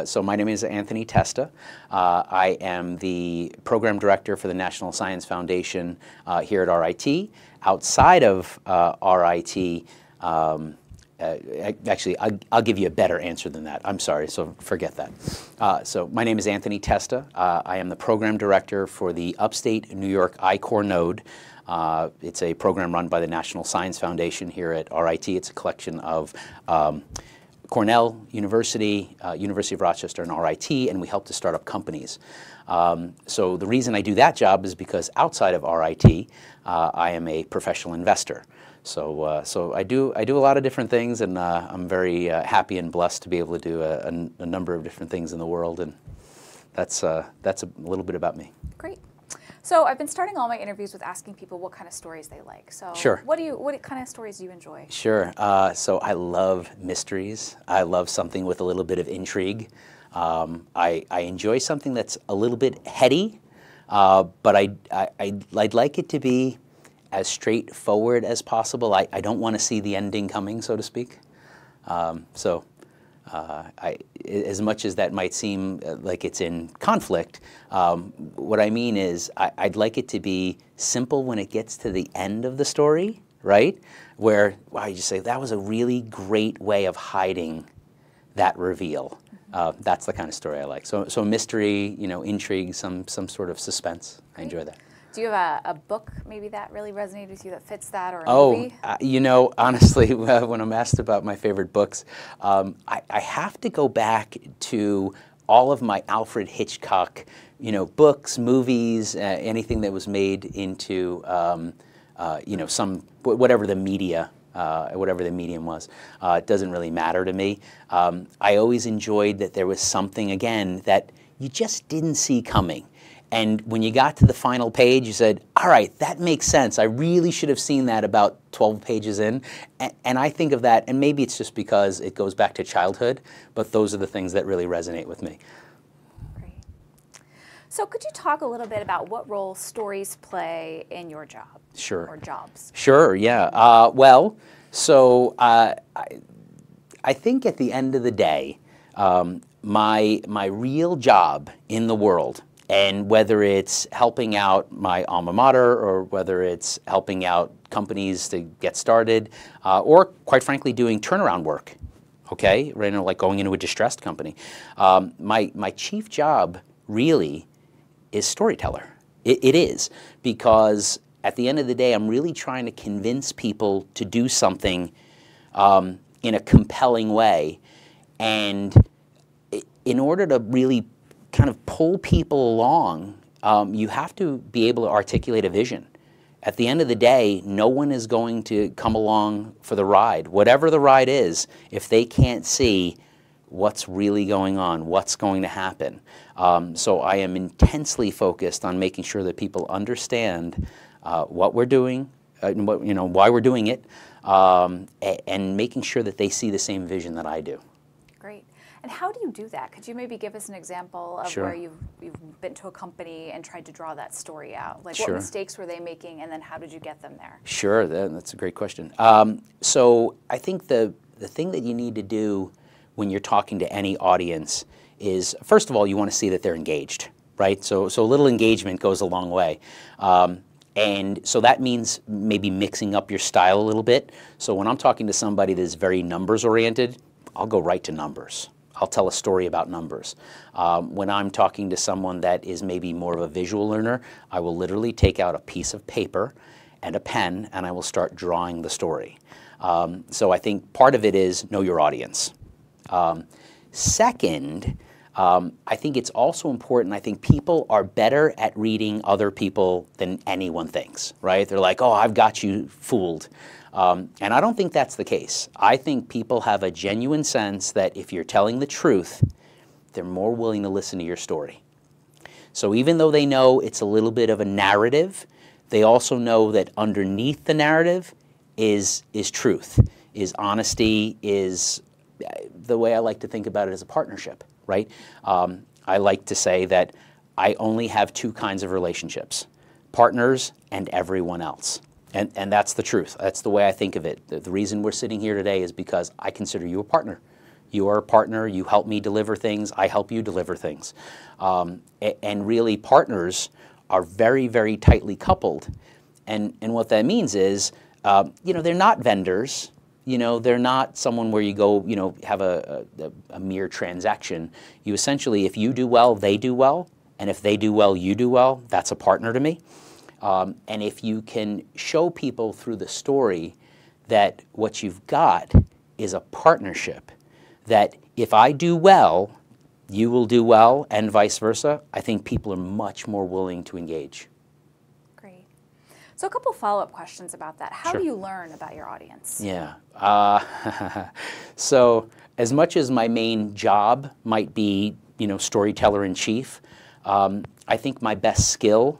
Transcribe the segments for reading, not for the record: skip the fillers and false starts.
So my name is Anthony Testa. I am the program director for the National Science Foundation here at RIT. Outside of RIT, actually, I'll give you a better answer than that. I'm sorry, so forget that. So my name is Anthony Testa. I am the program director for the Upstate New York I-Core node. It's a program run by the National Science Foundation here at RIT. It's a collection of Cornell University, University of Rochester, and RIT, and we help to start up companies. So the reason I do that job is because outside of RIT, I am a professional investor. So I do a lot of different things, and I'm very happy and blessed to be able to do a number of different things in the world, and that's a little bit about me. Great. So I've been starting all my interviews with asking people what kind of stories they like. So sure. What kind of stories do you enjoy? Sure. So I love mysteries. I love something with a little bit of intrigue. I enjoy something that's a little bit heady, but I'd like it to be as straightforward as possible. I don't want to see the ending coming, so to speak. As much as that might seem like it's in conflict, what I mean is I'd like it to be simple when it gets to the end of the story, right? Where, wow, you just say, that was a really great way of hiding that reveal. That's the kind of story I like. So mystery, intrigue, some sort of suspense. I enjoy that. Do you have a book maybe that really resonated with you that fits that, or a movie? Honestly, when I'm asked about my favorite books, I have to go back to all of my Alfred Hitchcock, books, movies, anything that was made into, whatever the media, whatever the medium was. It doesn't really matter to me. I always enjoyed that there was something, again, that you just didn't see coming. And when you got to the final page, you said, all right, that makes sense. I really should have seen that about 12 pages in. And I think of that, and maybe it's just because it goes back to childhood, but those are the things that really resonate with me. Great. So could you talk a little bit about what role stories play in your job? Sure. Or jobs? Sure, yeah. I think at the end of the day, my real job in the world, and whether it's helping out my alma mater or whether it's helping out companies to get started, or quite frankly doing turnaround work, okay, like going into a distressed company, my chief job really is storyteller. It is, because at the end of the day, I'm really trying to convince people to do something in a compelling way, and in order to really kind of pull people along, you have to be able to articulate a vision. At the end of the day, no one is going to come along for the ride. Whatever the ride is, if they can't see what's really going on, what's going to happen. So I am intensely focused on making sure that people understand what we're doing, why we're doing it, and making sure that they see the same vision that I do. Great. And how do you do that? Could you maybe give us an example of where you've been to a company and tried to draw that story out? Like what mistakes were they making, and then how did you get them there? Sure, that's a great question. So I think the thing that you need to do when you're talking to any audience is, first of all, you want to see that they're engaged, right? So a little engagement goes a long way. And so that means maybe mixing up your style a little bit. So when I'm talking to somebody that's very numbers oriented, I'll go right to numbers. I'll tell a story about numbers. When I'm talking to someone that is maybe more of a visual learner, I will literally take out a piece of paper and a pen, and I will start drawing the story. So I think part of it is know your audience. Second, I think it's also important, I think people are better at reading other people than anyone thinks, right? They're like, oh, I've got you fooled. And I don't think that's the case. I think people have a genuine sense that if you're telling the truth, they're more willing to listen to your story. So even though they know it's a little bit of a narrative, they also know that underneath the narrative is truth, is honesty, is the way I like to think about it as a partnership, right? I like to say that I only have two kinds of relationships, partners and everyone else. And that's the truth. That's the way I think of it. The reason we're sitting here today is because I consider you a partner. You're a partner. You help me deliver things. I help you deliver things. And really, partners are very, very tightly coupled. And what that means is, they're not vendors. They're not someone where you go, have a mere transaction. You essentially, if you do well, they do well. And if they do well, you do well. That's a partner to me. And if you can show people through the story that what you've got is a partnership, that if I do well, you will do well, and vice versa, I think people are much more willing to engage. Great. So a couple follow-up questions about that. How do you learn about your audience? Yeah. So as much as my main job might be, storyteller in chief, I think my best skill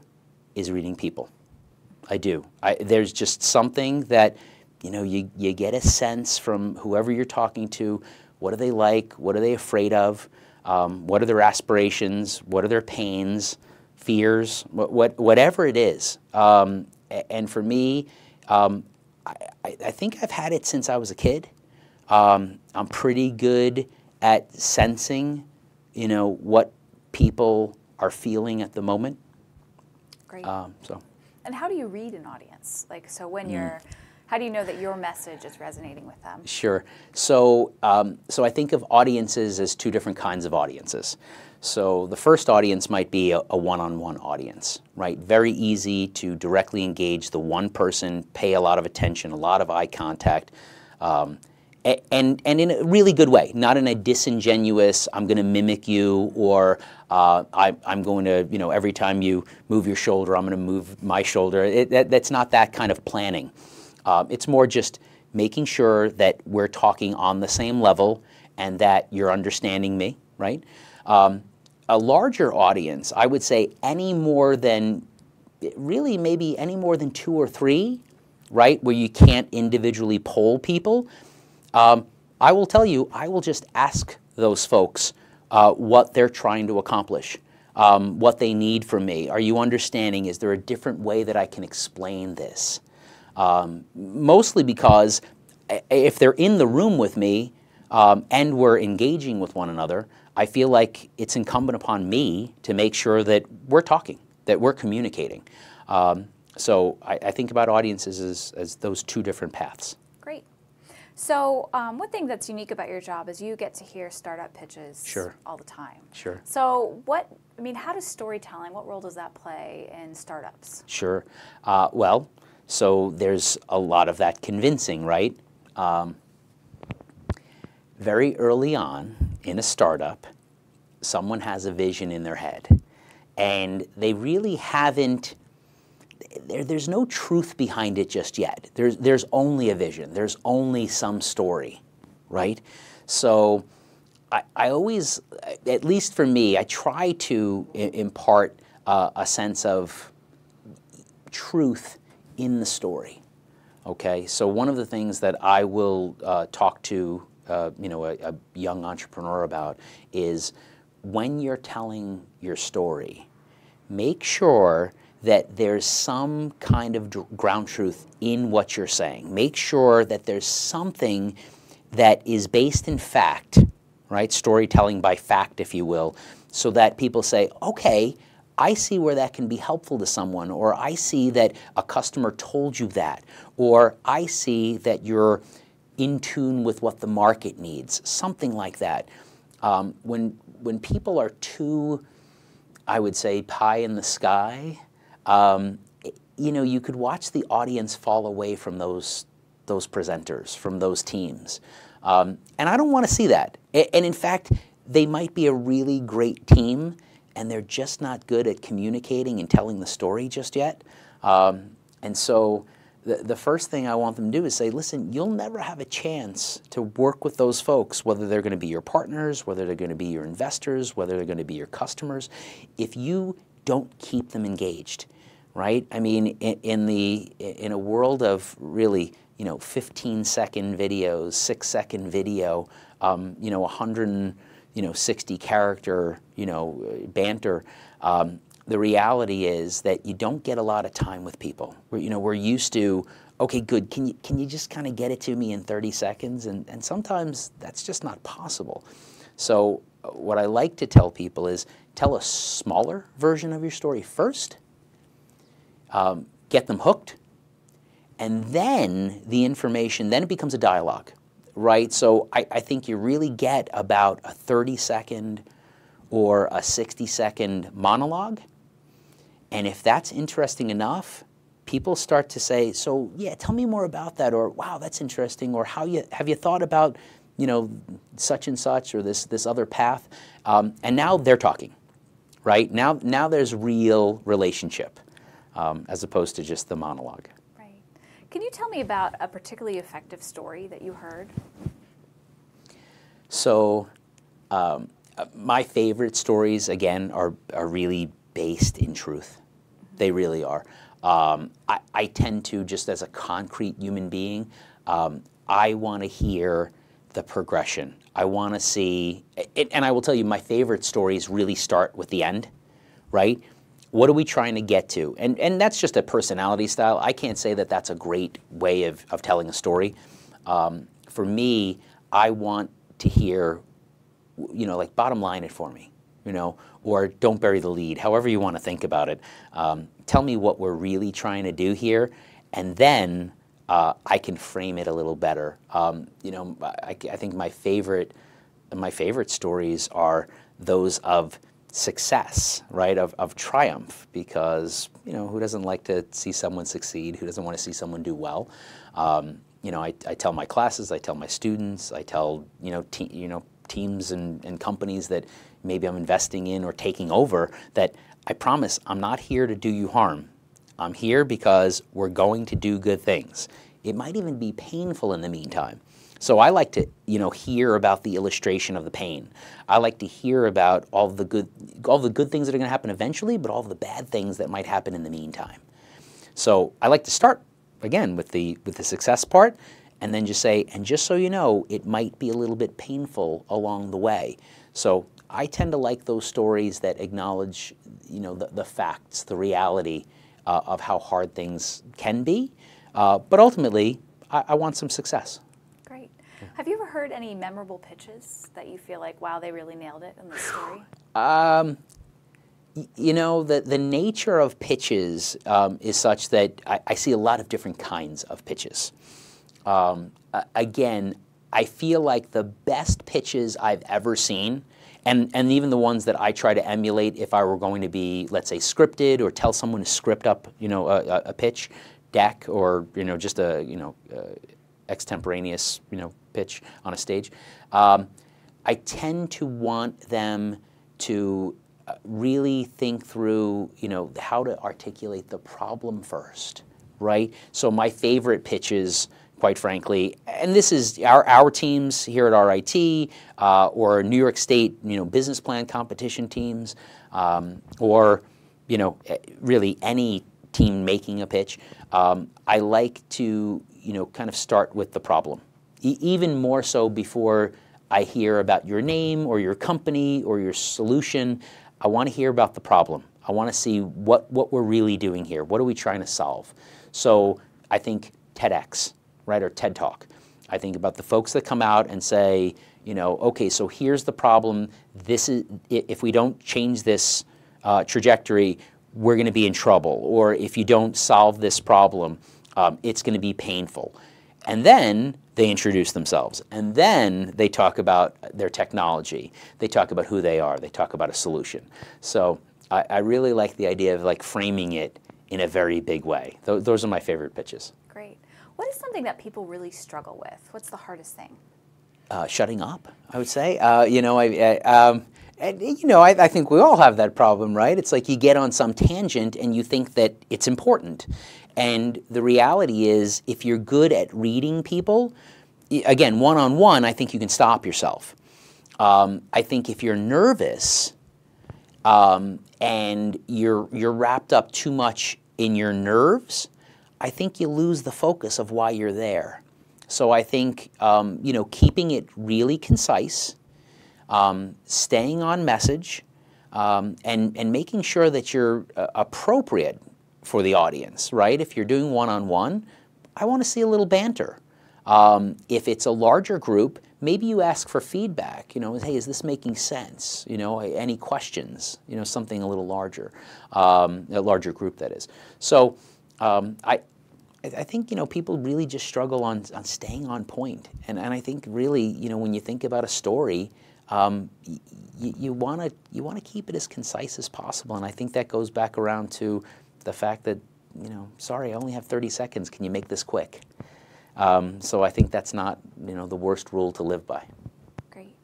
is reading people. I do. There's just something that, you get a sense from whoever you're talking to. What are they like? What are they afraid of? What are their aspirations? What are their pains, fears, whatever it is. And for me, I think I've had it since I was a kid. I'm pretty good at sensing, what people are feeling at the moment. Great. And how do you read an audience? So when how do you know that your message is resonating with them? Sure. So I think of audiences as two different kinds of audiences. So the first audience might be a one-on-one audience, right? Very easy to directly engage the one person, pay a lot of attention, a lot of eye contact, and in a really good way, not in a disingenuous, I'm going to mimic you, or I'm going to, every time you move your shoulder, I'm going to move my shoulder. That's not that kind of planning. It's more just making sure that we're talking on the same level and that you're understanding me, right? A larger audience, I would say any more than, really maybe any more than 2 or 3, right, where you can't individually poll people. I will tell you, I will just ask those folks what they're trying to accomplish, what they need from me. Are you understanding? Is there a different way that I can explain this? Mostly because if they're in the room with me and we're engaging with one another, I feel like it's incumbent upon me to make sure that we're talking, that we're communicating. So I think about audiences as those two different paths. Great. So one thing that's unique about your job is you get to hear startup pitches all the time. Sure. So how does storytelling, what role does that play in startups? Sure. Well, so there's a lot of that convincing, right? Very early on in a startup, someone has a vision in their head, and they really haven't, there's no truth behind it just yet. There's only a vision. There's only some story, right? So I always, at least for me, I try to impart a sense of truth in the story, okay? So one of the things that I will talk to a young entrepreneur about is when you're telling your story, make sure that there's some kind of ground truth in what you're saying. Make sure that there's something that is based in fact, right? Storytelling by fact, if you will, so that people say, okay, I see where that can be helpful to someone, or I see that a customer told you that, or I see that you're in tune with what the market needs, something like that. When people are too, I would say, pie in the sky, you could watch the audience fall away from those presenters, from those teams. And I don't want to see that. And in fact, they might be a really great team, and they're just not good at communicating and telling the story just yet. And so the first thing I want them to do is say, listen, you'll never have a chance to work with those folks, whether they're going to be your partners, whether they're going to be your investors, whether they're going to be your customers, if you don't keep them engaged, right? I mean, in a world of really, 15-second videos, 6-second video, 160 character, banter, the reality is that you don't get a lot of time with people. We're used to okay, good, can you just kind of get it to me in 30 seconds? And sometimes that's just not possible. So what I like to tell people is tell a smaller version of your story first, get them hooked, and then the information, then it becomes a dialogue, right? So I think you really get about a 30-second or a 60-second monologue, and if that's interesting enough, people start to say, so yeah, tell me more about that, or wow, that's interesting, or have you thought about, you know, such and such, or this other path, and now they're talking, right? Now there's real relationship, as opposed to just the monologue. Right. Can you tell me about a particularly effective story that you heard? So, my favorite stories, again, are really based in truth. They really are. I tend to, just as a concrete human being, I want to hear the progression. I want to see, and I will tell you, my favorite stories really start with the end, right? What are we trying to get to? And that's just a personality style. I can't say that that's a great way of telling a story. For me, I want to hear, you know, like, bottom line it for me, you know, or don't bury the lead, however you want to think about it. Tell me what we're really trying to do here, and then I can frame it a little better. You know, I think my favorite stories are those of success, right, of triumph, because, you know, who doesn't like to see someone succeed? Who doesn't want to see someone do well? You know, I tell my classes, I tell my students, I tell, you know, teams and companies that maybe I'm investing in or taking over, that I promise I'm not here to do you harm. I'm here because we're going to do good things. It might even be painful in the meantime. So I like to, you know, hear about the illustration of the pain. I like to hear about all the good things that are going to happen eventually, but all the bad things that might happen in the meantime. So I like to start again with the success part, and then just say, and just so you know, it might be a little bit painful along the way. So I tend to like those stories that acknowledge, you know, the facts, the reality of how hard things can be. But ultimately, I want some success. Great. Have you ever heard any memorable pitches that you feel like, wow, they really nailed it in this story? You know, the nature of pitches is such that I see a lot of different kinds of pitches. Again, I feel like the best pitches I've ever seen, and even the ones that I try to emulate if I were going to be, let's say, scripted, or tell someone to script up, you know, a pitch deck, or, you know, just a, you know, extemporaneous, you know, pitch on a stage. I tend to want them to really think through, you know, how to articulate the problem first, right? So my favorite pitches, quite frankly, and this is our teams here at RIT, or New York State, you know, business plan competition teams, or, you know, really any team making a pitch. I like to, you know, kind of start with the problem, even more so before I hear about your name or your company or your solution. I want to hear about the problem. I want to see what we're really doing here. What are we trying to solve? So I think TEDx, right, or TED Talk. I think about the folks that come out and say, you know, okay, so here's the problem. This is, if we don't change this trajectory, we're going to be in trouble. Or if you don't solve this problem, it's going to be painful. And then they introduce themselves. And then they talk about their technology. They talk about who they are. They talk about a solution. So I really like the idea of, like, framing it in a very big way. Those are my favorite pitches. Great. What is something that people really struggle with? What's the hardest thing? Shutting up, I would say. You know, and, you know, I think we all have that problem, right? It's like you get on some tangent and you think that it's important. And the reality is, if you're good at reading people, again, one-on-one, I think you can stop yourself. I think if you're nervous and you're wrapped up too much in your nerves, I think you lose the focus of why you're there. So I think, you know, keeping it really concise, staying on message, and making sure that you're appropriate for the audience, right? If you're doing one-on-one, I want to see a little banter. If it's a larger group, maybe you ask for feedback. You know, hey, is this making sense? You know, any questions? You know, something a little larger, a larger group, that is. So I think, you know, people really just struggle on staying on point. And I think really, you know, when you think about a story, you want to keep it as concise as possible. And I think that goes back around to the fact that, you know, sorry, I only have 30 seconds. Can you make this quick? So I think that's not, you know, the worst rule to live by. Great.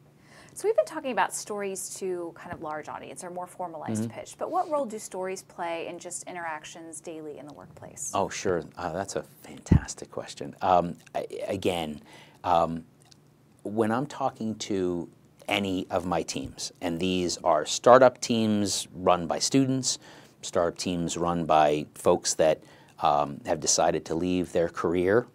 So we've been talking about stories to kind of large audience or more formalized pitch, but what role do stories play in just interactions daily in the workplace? Oh, sure. That's a fantastic question. Again, when I'm talking to any of my teams, and these are startup teams run by students, startup teams run by folks that have decided to leave their career.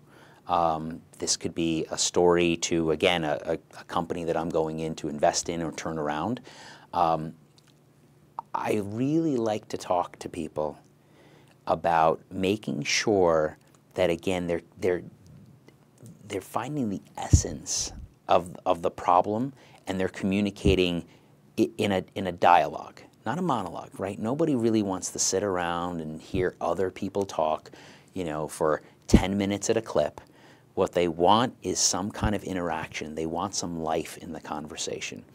This could be a story to, again, a company that I'm going in to invest in or turn around. I really like to talk to people about making sure that, again, they're finding the essence of the problem, and they're communicating in a dialogue, not a monologue, right? Nobody really wants to sit around and hear other people talk, you know, for 10 minutes at a clip. What they want is some kind of interaction. They want some life in the conversation.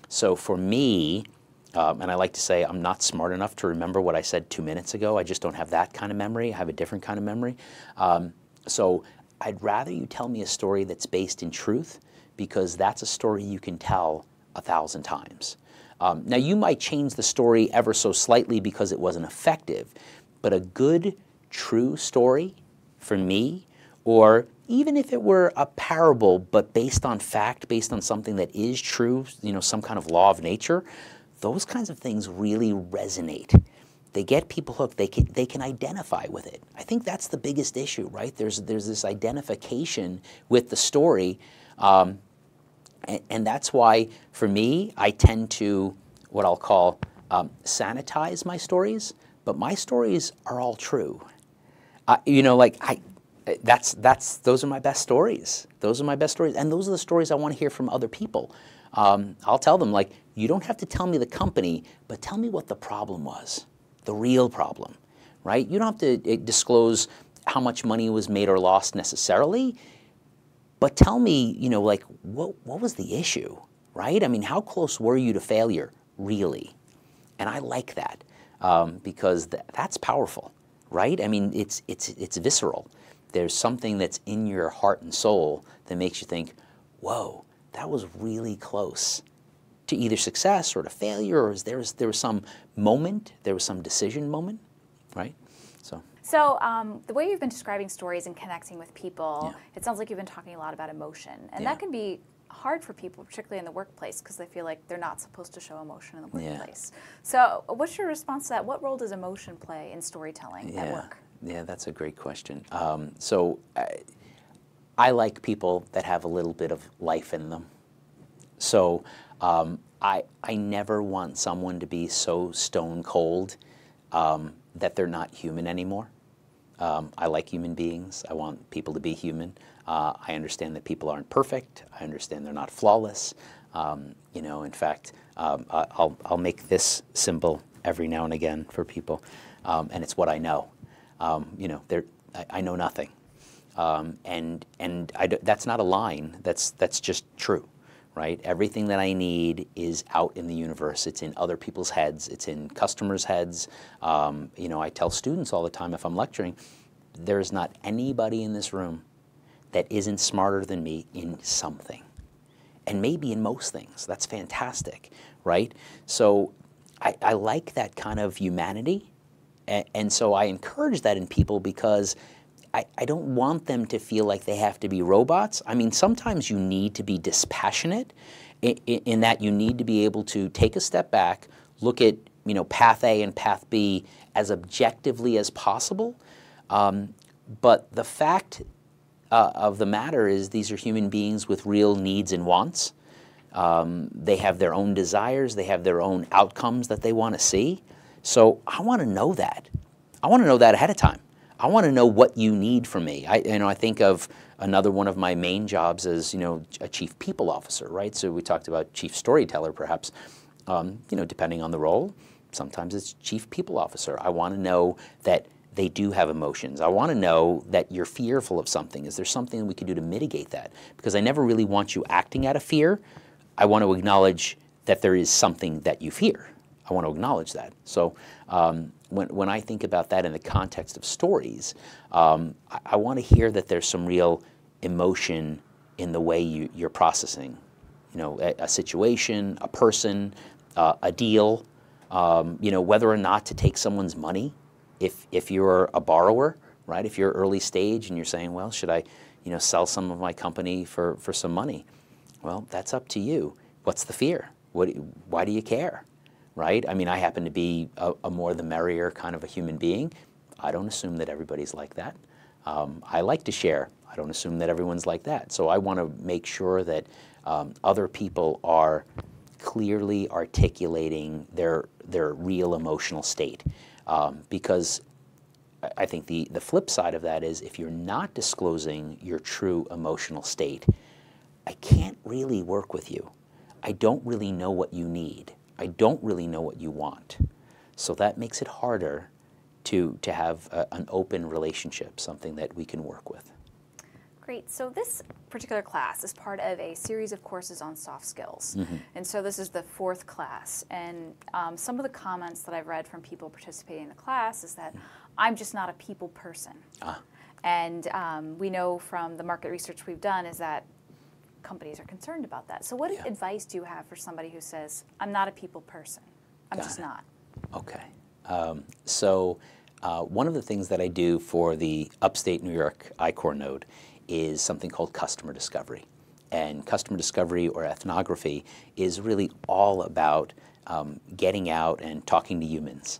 So for me, and I like to say I'm not smart enough to remember what I said 2 minutes ago. I just don't have that kind of memory. I have a different kind of memory. So I'd rather you tell me a story that's based in truth, because that's a story you can tell 1,000 times. Now, you might change the story ever so slightly because it wasn't effective, but a good, true story for me, or even if it were a parable but based on fact, based on something that is true, you know, some kind of law of nature, those kinds of things really resonate. They get people hooked. They can identify with it. I think that's the biggest issue, right? There's this identification with the story, and that's why, for me, I tend to what I'll call sanitize my stories. But my stories are all true. You know, like those are my best stories. Those are my best stories, and those are the stories I want to hear from other people. I'll tell them, like, you don't have to tell me the company, but tell me what the problem was, the real problem, right? You don't have to disclose how much money was made or lost necessarily, but tell me, you know, like, what was the issue, right? I mean, how close were you to failure, really? And I like that because that's powerful, right? I mean, it's visceral. There's something that's in your heart and soul that makes you think, whoa, that was really close to either success or to failure, or there was some moment, there was some decision moment, right? So the way you've been describing stories and connecting with people, it sounds like you've been talking a lot about emotion, and that can be hard for people, particularly in the workplace, because they feel like they're not supposed to show emotion in the workplace. So what's your response to that? What role does emotion play in storytelling at work? Yeah, that's a great question. So I like people that have a little bit of life in them. So I never want someone to be so stone cold that they're not human anymore. I like human beings. I want people to be human. I understand that people aren't perfect. I understand they're not flawless. You know, in fact, I'll make this symbol every now and again for people, and it's what I know. You know, I know nothing, and that's not a line. That's just true, right? Everything that I need is out in the universe. It's in other people's heads. It's in customers' heads. You know, I tell students all the time if I'm lecturing, there's not anybody in this room that isn't smarter than me in something, and maybe in most things. That's fantastic, right? So I like that kind of humanity. And so I encourage that in people because I don't want them to feel like they have to be robots. I mean, sometimes you need to be dispassionate in that you need to be able to take a step back, look at, you know, path A and path B as objectively as possible. But the fact of the matter is these are human beings with real needs and wants. They have their own desires. They have their own outcomes that they want to see. So I want to know that. I want to know that ahead of time. I want to know what you need from me. I think of another one of my main jobs as, a chief people officer, right? So we talked about chief storyteller, perhaps, depending on the role. Sometimes it's chief people officer. I want to know that they do have emotions. I want to know that you're fearful of something. Is there something we can do to mitigate that? Because I never really want you acting out of fear. I want to acknowledge that there is something that you fear. I want to acknowledge that. So when I think about that in the context of stories, I want to hear that there's some real emotion in the way you're processing, a situation, a person, a deal, whether or not to take someone's money. If you're a borrower, right? If you're early stage and you're saying, well, should I, sell some of my company for some money? Well, that's up to you. What's the fear? Why do you care, right? I mean, I happen to be a more the merrier kind of a human being. I don't assume that everybody's like that. I like to share. I don't assume that everyone's like that. So I want to make sure that other people are clearly articulating their real emotional state. Because I think the flip side of that is if you're not disclosing your true emotional state, I can't really work with you. I don't really know what you need. I don't really know what you want. So that makes it harder to have an open relationship, something that we can work with. Great. So this particular class is part of a series of courses on soft skills. And so this is the 4th class. And some of the comments that I've read from people participating in the class is that I'm just not a people person. And we know from the market research we've done is that companies are concerned about that. So what advice do you have for somebody who says, I'm not a people person? I'm just not. Okay. So one of the things that I do for the upstate New York I-Corps node is something called customer discovery. And customer discovery or ethnography is really all about getting out and talking to humans.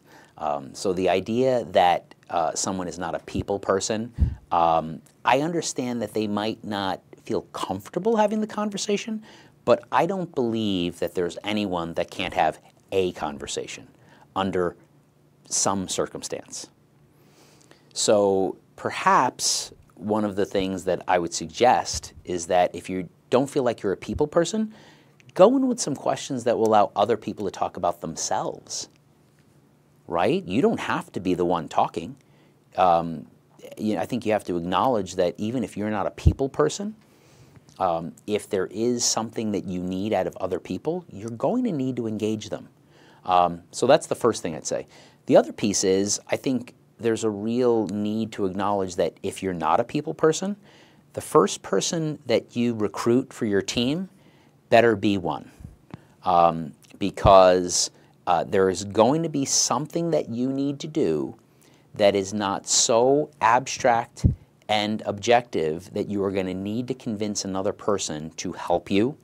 So the idea that someone is not a people person, I understand that they might not feel comfortable having the conversation, but I don't believe that there's anyone that can't have a conversation under some circumstance. So perhaps one of the things that I would suggest is that if you don't feel like you're a people person, go in with some questions that will allow other people to talk about themselves, right? You don't have to be the one talking. I think you have to acknowledge that even if you're not a people person, if there is something that you need out of other people, you're going to need to engage them. So that's the first thing I'd say. The other piece is, I think there's a real need to acknowledge that if you're not a people person, the first person that you recruit for your team better be one. Because there is going to be something that you need to do that is not so abstract and objective that you are going to need to convince another person to help you,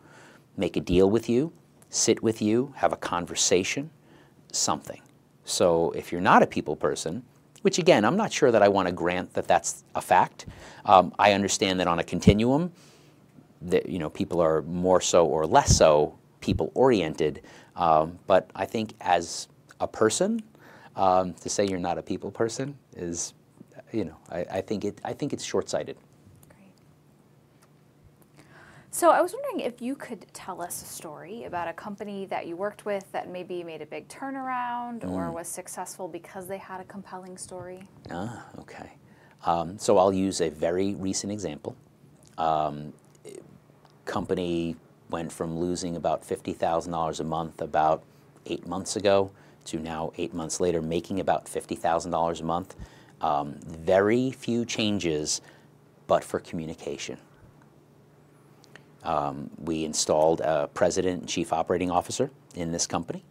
make a deal with you, sit with you, have a conversation, something. So if you're not a people person, which again, I'm not sure that I want to grant that that's a fact. I understand that on a continuum, that people are more so or less so people-oriented. But I think as a person, to say you're not a people person is, I think it's short-sighted. Great. So I was wondering if you could tell us a story about a company that you worked with that maybe made a big turnaround or was successful because they had a compelling story. Okay. So I'll use a very recent example. Company went from losing about $50,000 a month about 8 months ago to now 8 months later making about $50,000 a month. Very few changes, but for communication. We installed a president and chief operating officer in this company.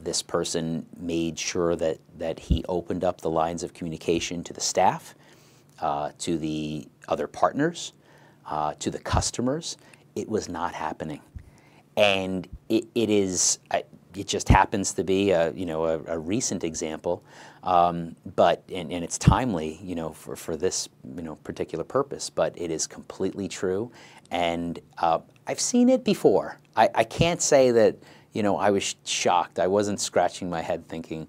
This person made sure that he opened up the lines of communication to the staff, to the other partners, to the customers. It was not happening. And it just happens to be a recent example, but it's timely, for this particular purpose. But it is completely true, and I've seen it before. I can't say that I was shocked. I wasn't scratching my head thinking,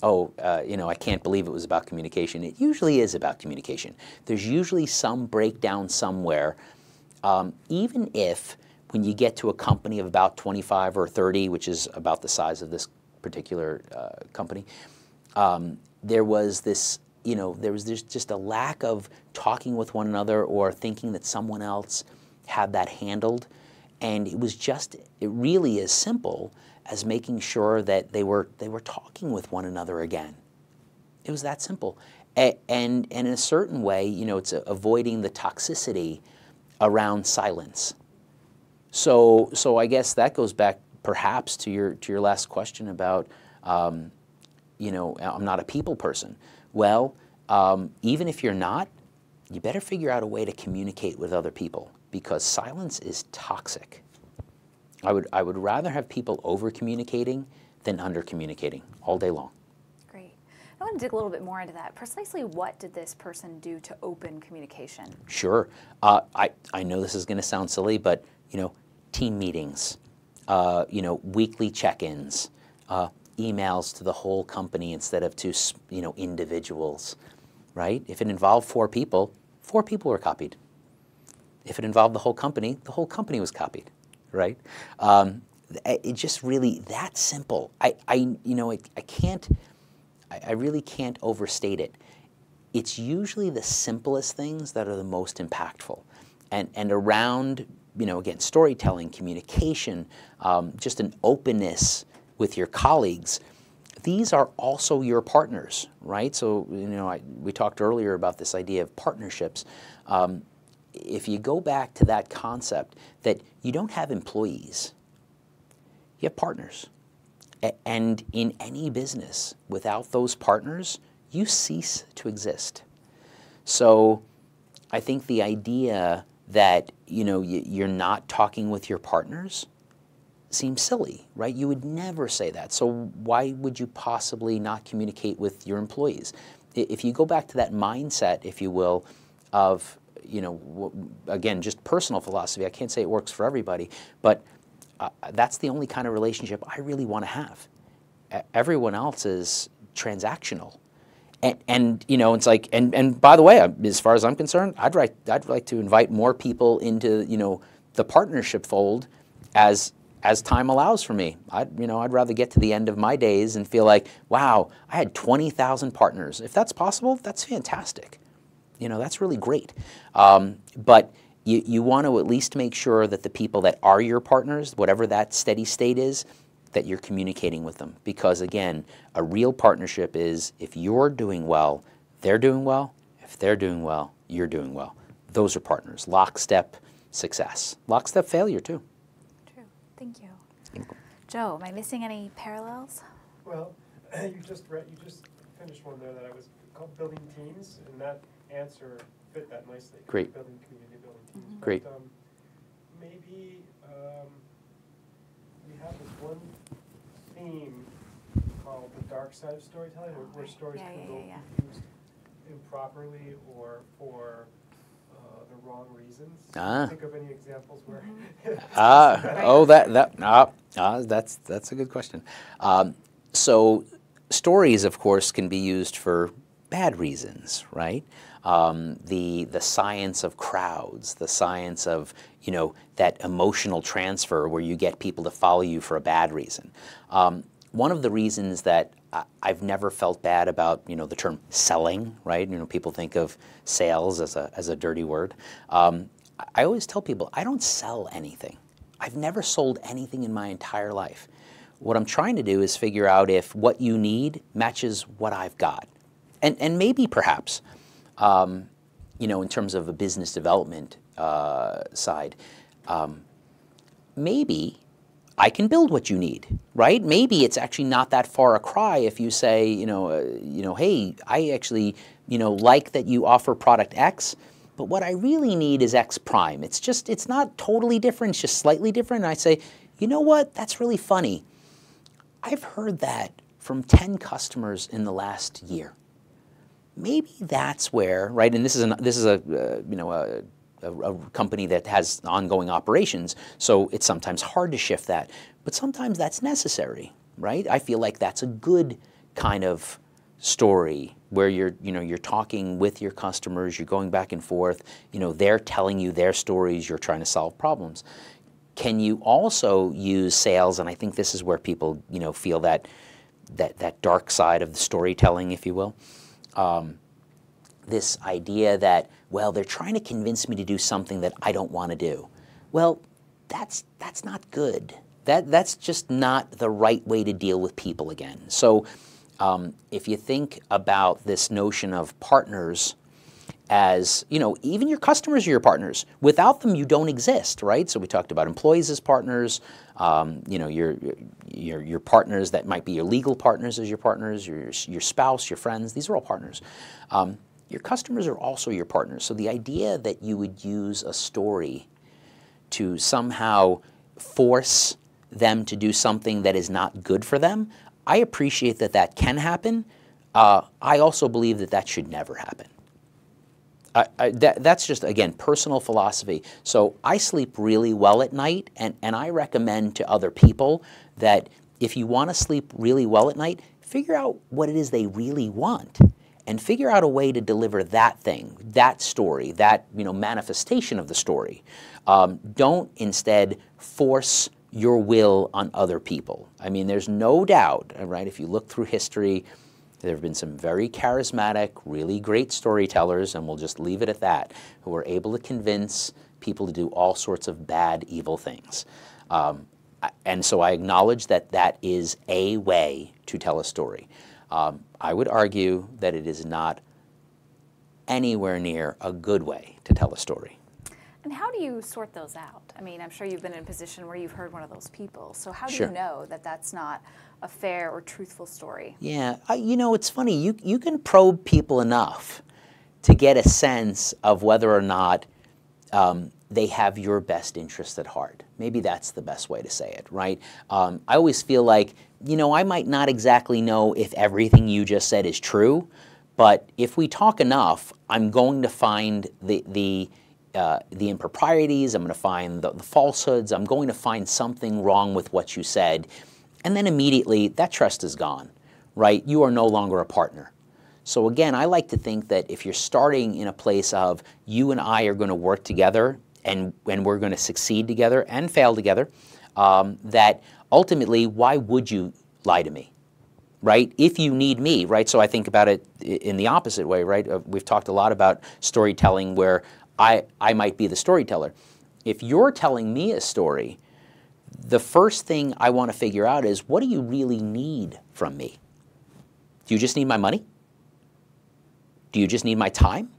I can't believe it was about communication. It usually is about communication. There's usually some breakdown somewhere, even if when you get to a company of about 25 or 30, which is about the size of this particular company, there was this, there's just a lack of talking with one another or thinking that someone else had that handled. And it was just, it really is simple as making sure that they were talking with one another again. It was that simple. And in a certain way, it's avoiding the toxicity around silence. So I guess that goes back perhaps to your last question about, I'm not a people person. Well, even if you're not, you better figure out a way to communicate with other people, because silence is toxic. I would rather have people over-communicating than under-communicating all day long. Great. I want to dig a little bit more into that. Precisely what did this person do to open communication? Sure. I know this is going to sound silly, but, team meetings, weekly check-ins, emails to the whole company instead of to, individuals, right? If it involved 4 people were copied. If it involved the whole company was copied, right? It just really that simple. I really can't overstate it. It's usually the simplest things that are the most impactful, and around, again, storytelling, communication, just an openness with your colleagues. These are also your partners, right? So, we talked earlier about this idea of partnerships. If you go back to that concept that you don't have employees, you have partners. And in any business, without those partners, you cease to exist. So I think the idea that, you're not talking with your partners seems silly, right? You would never say that. So why would you possibly not communicate with your employees? If you go back to that mindset, if you will, of, again, just personal philosophy, I can't say it works for everybody, but that's the only kind of relationship I really want to have. Everyone else is transactional. And it's like, and by the way, as far as I'm concerned, I'd like to invite more people into, the partnership fold as time allows for me. I'd rather get to the end of my days and feel like, wow, I had 20,000 partners. If that's possible, that's fantastic. That's really great. But you want to at least make sure that the people that are your partners, whatever that steady state is, that you're communicating with them. Because again, a real partnership is if you're doing well, they're doing well. If they're doing well, you're doing well. Those are partners. Lockstep success. Lockstep failure too. True. Thank you. Joe, am I missing any parallels? Well, you just finished one there that I was called building teams, and that answer fit that nicely. Great. Building community, building teams. Mm-hmm. Great. But, maybe we have this one theme called the dark side of storytelling, where stories can go used improperly or for the wrong reasons. Think of any examples where? That's a good question. So stories, of course, can be used for bad reasons, right? The science of crowds, the science of, that emotional transfer where you get people to follow you for a bad reason. One of the reasons that I've never felt bad about, the term selling, right? People think of sales as a dirty word. I always tell people, I don't sell anything. I've never sold anything in my entire life. What I'm trying to do is figure out if what you need matches what I've got. And maybe perhaps, in terms of a business development side, maybe I can build what you need, right? Maybe it's actually not that far a cry if you say, hey, I actually, like that you offer product X, but what I really need is X prime. It's not totally different, it's just slightly different. And I say, you know what, that's really funny. I've heard that from 10 customers in the last year. Maybe that's where, right? And this is a company that has ongoing operations, so it's sometimes hard to shift that. But sometimes that's necessary, right? I feel like that's a good kind of story where you're talking with your customers, you're going back and forth, they're telling you their stories, you're trying to solve problems. Can you also use sales, and I think this is where people feel that dark side of the storytelling, if you will, this idea that, well, they're trying to convince me to do something that I don't want to do. Well, that's not good. That's just not the right way to deal with people again. So if you think about this notion of partners as, even your customers are your partners. Without them, you don't exist, right? So we talked about employees as partners, your partners that might be your legal partners as your partners, your spouse, your friends, these are all partners. Your customers are also your partners. So the idea that you would use a story to somehow force them to do something that is not good for them, I appreciate that that can happen. I also believe that that should never happen. That's just, again, personal philosophy. So I sleep really well at night, and I recommend to other people that if you want to sleep really well at night, figure out what it is they really want and figure out a way to deliver that thing, that story, that manifestation of the story. Don't instead force your will on other people. I mean, there's no doubt, right, if you look through history, there have been some very charismatic, really great storytellers, and we'll just leave it at that, who are able to convince people to do all sorts of bad, evil things. And so I acknowledge that that is a way to tell a story. I would argue that it is not anywhere near a good way to tell a story. And how do you sort those out? I mean, I'm sure you've been in a position where you've heard one of those people. So how do you know that that's not a fair or truthful story? Yeah, it's funny. You can probe people enough to get a sense of whether or not they have your best interest at heart. Maybe that's the best way to say it, right? I always feel like, I might not exactly know if everything you just said is true, but if we talk enough, I'm going to find the improprieties, I'm going to find the falsehoods, I'm going to find something wrong with what you said, and then immediately that trust is gone, right? You are no longer a partner. So again, I like to think that if you're starting in a place of you and I are going to work together and we're going to succeed together and fail together, that ultimately, why would you lie to me? Right? If you need me, right? So I think about it in the opposite way, right? We've talked a lot about storytelling where I might be the storyteller. If you're telling me a story, the first thing I want to figure out is, what do you really need from me? Do you just need my money? Do you just need my time?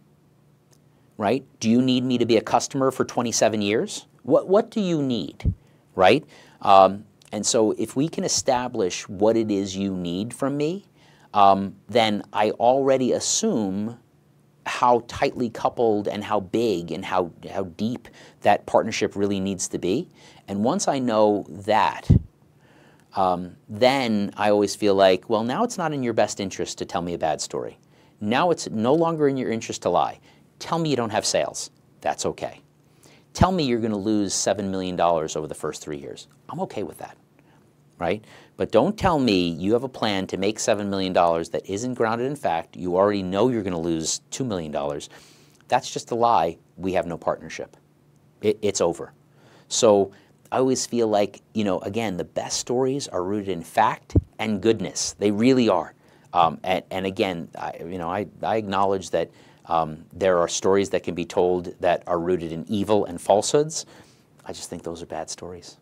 Right? Do you need me to be a customer for 27 years? What do you need? Right? And so if we can establish what it is you need from me, then I already assume how tightly coupled and how big and how deep that partnership really needs to be. And once I know that, then I always feel like, well, now it's not in your best interest to tell me a bad story. Now it's no longer in your interest to lie. Tell me you don't have sales. That's okay. Tell me you're going to lose $7 million over the first 3 years. I'm okay with that, right? But don't tell me you have a plan to make $7 million that isn't grounded in fact. You already know you're going to lose $2 million. That's just a lie. We have no partnership. It's over. So I always feel like, again, the best stories are rooted in fact and goodness. They really are. And again, I acknowledge that there are stories that can be told that are rooted in evil and falsehoods. I just think those are bad stories.